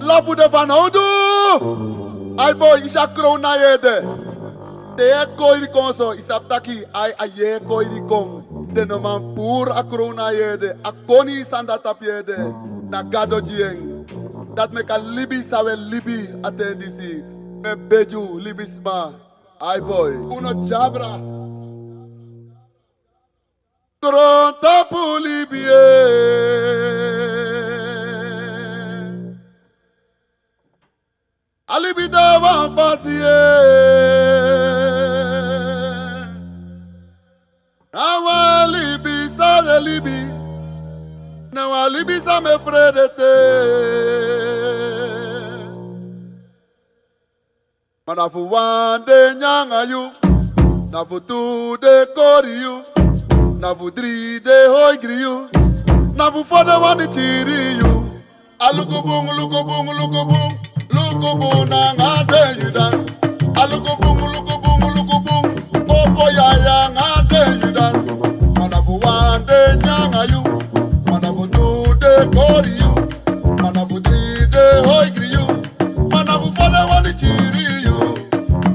Lafu de van Oudu! Ay boy, isha kroon na yede. De ye koiri konso, isap taki, ay aye koiri kong. De no man pur a kroon na yede. A koni sanda tap yede. Na gado jieng. Dat me ka libi sawe libi atendisi. Me beju libisma. Ay boy, uno jabra. Kroon tapu libie. Alibida wa fasie. Awa libi sa de libi. Na wa libi sa me fredete. Manafu wande nyanga yu. Nafu tu de kori yu. Nafu dri de hoi gri yu. Nafu fada wani chiri yu. Alukubung, lukubung, lukubung. Lukubung na ngade yudan. Alukubung, lukubung, lukubung. Opo ya ngade yudan. Manafu wande nyanga yu. Manafu tu de kori yu. Manafu dri de hoi gri yu. Manafu fada wani chiri yu.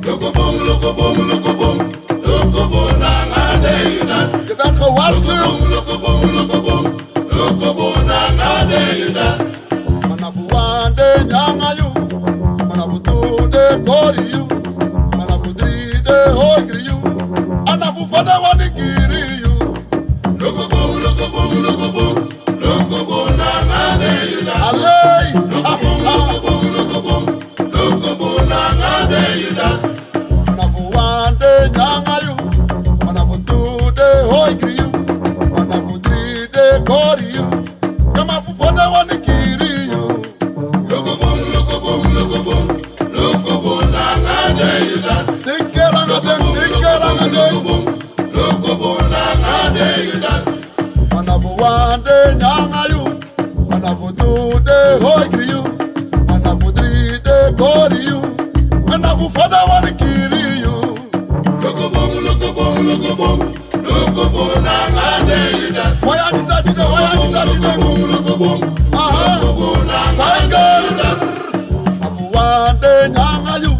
Lukubung, lukubung, lukubung. Lukubung na ngade yudan. Je bent gewaarschuwd. Lukubung, lukubung. Lukubung na ngade yudan. Manafu wande nyanga yu. Manafu tu de kori yu. Manafu dri de hoi gri yu. Anafu fada wani kiri yu. Lukubung, lukubung, lukubung. Lukubung na ngade yudan. Alei. Lukubung, lukubung, lukubung. Lukubung na ngade yudan. Manafu wande nyanga yu. Manafu tu de hoi gri yu. Manafu dri de kori yu. Kamafu fada wani kiri yu. Lukubung, lukubung, lukubung. Lukubung na ngade yudan. Dikerang adeng. Lukubung na ngade yudan. Manafu wande nyanga yu. Manafu tu de hoi gri yu. Manafu dri de kori yu. Manafu fada wani kiri yu. Lukubung, lukubung, lukubung. Lukubung na ngade yudan. Waya disajide. Lukubung, lukubung. Lukubung na ngade yudan. Manafu wande nyanga yu.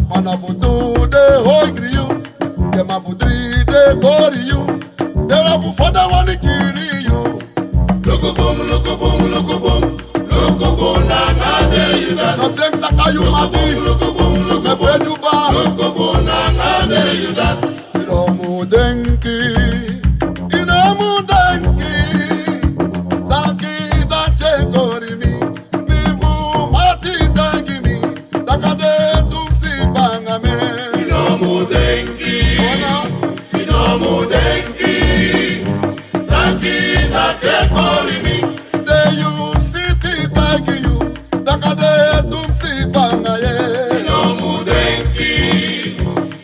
Manafu tu de hoi gri yu. Manafu dri de kori yu. Manafu fada wani kiri yu. Lukubung, lukubung, lukubung. Lukubung na ngade yudan. No denk dat ayu mati. Lukubung, lukubung. Lukubung na ngade yudan. Inomu denki. Danki dache kori mi. Mi bu mati danki mi. Dakade tumsi bangame. Inomu denki. Inomu denki. Danki dache kori mi. De you city danki you. Dakade tumsi bangaye. Inomu denki.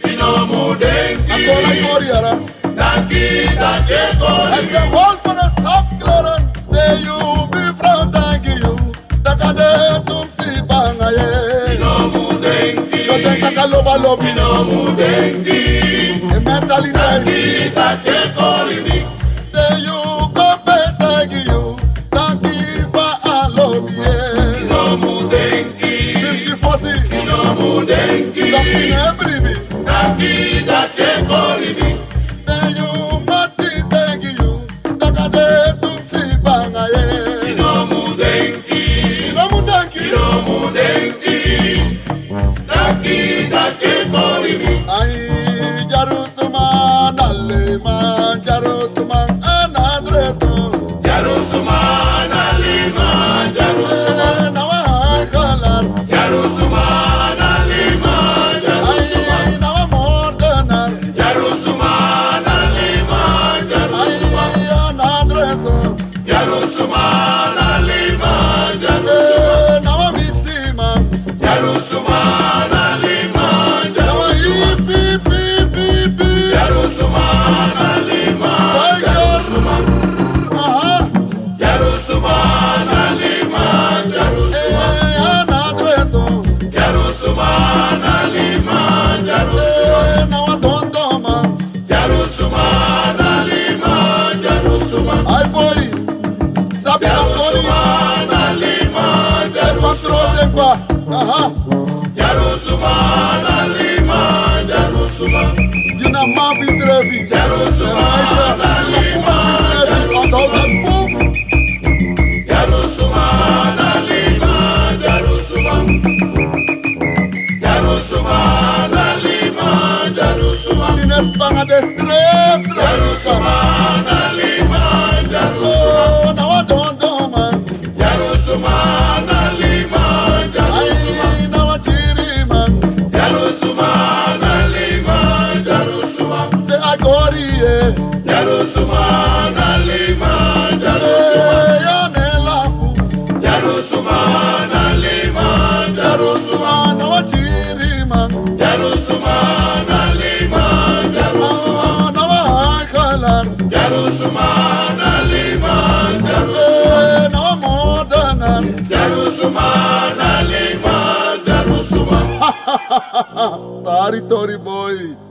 Inomu denki. Akola koriara. Danki dache kori mi. And the one for the soft clearance. There you be proud, thank you. Dakade tumsi bangaye. Inomu denki. Yo tenka kaloba lobi. Inomu denki. The mentality. Danki dache kori mi. There you come, thank you. Danki fa alobi. Inomu denki. Bimshi fosi. Inomu denki. Danki nebribi. Danki dache kori mi. There you mati, thank you. Dakade tumsi bangaye. Inomu denki. Inomu denki. Inomu denki. Danki dache kori mi. Ay Jarusuma nalema. Jarusuma anadreso. Jarusuma nalema. Jarusuma nawa kalar. Jarusuma nalema. Jarusuma nawa mordanar. Jarusuma nalema. Jarusuma anadreso. Jarusuma nalema. Jarusuma nawa misima. Jarusuma nalema. Nawa hipi. Jarusuma nalema. Jarusuma. Jarusuma nalema. Jarusuma anadreso. Jarusuma nalema. Jarusuma nawa tontoma. Jarusuma nalema. Jarusuma. Ay boy. Abinakoni. The control chamber. You know, man is ready. Tori boy.